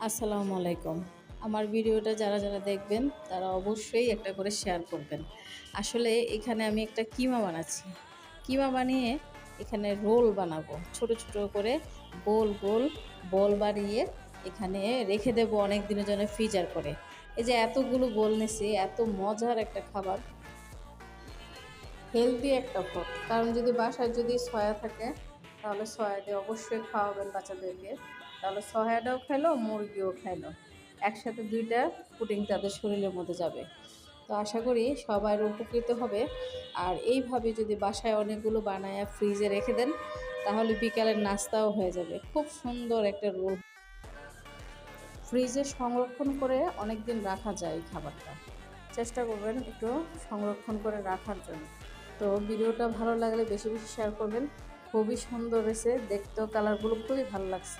আসসালামু আলাইকুম। আমার ভিডিওটা যারা যারা দেখবেন তারা অবশ্যই একটা করে শেয়ার করবেন। আসলে এখানে আমি একটা কিমা বানাচ্ছি। কিমা বানিয়ে এখানে রোল বানাবো। ছোট, ছোট করে গোল, গোল বল বানিয়ে এখানে রেখে দেবো অনেক দিনের জন্য ফ্রিজার করে। এই যে এতগুলো বল নিছি, এত মজার একটা খাবার, হেলদি একটা ফুড। কারণ যদি বাসায় যদি সয়া থাকে তাহলে সয়া দিয়ে অবশ্যই খাওয়াবেন বাচ্চাদেরকে। তাহলে সয়াটাও খাইলো, মুরগিও খাইলো। একসাথে ২ টা পুডিং তাদের শরীরের মধ্যে যাবে। তো আশা করি সবার উপকৃত হবে। আর এইভাবে যদি বাসায় অনেকগুলো বানায়া ফ্রিজে রেখে দেন তাহলে বিকালের নাস্তাও হয়ে যাবে। খুব সুন্দর একটা রোল ফ্রিজে সংরক্ষণ করে অনেক দিন রাখা যায় এই খাবারটা। চেষ্টা করবেন একটু সংরক্ষণ করে রাখার জন্য। তো ভিডিওটা ভালো লাগলে বেশি বেশি শেয়ার করবেন। খুবই সুন্দর হয়েছে, দেখতেও কালারগুলো খুবই ভালো লাগছে।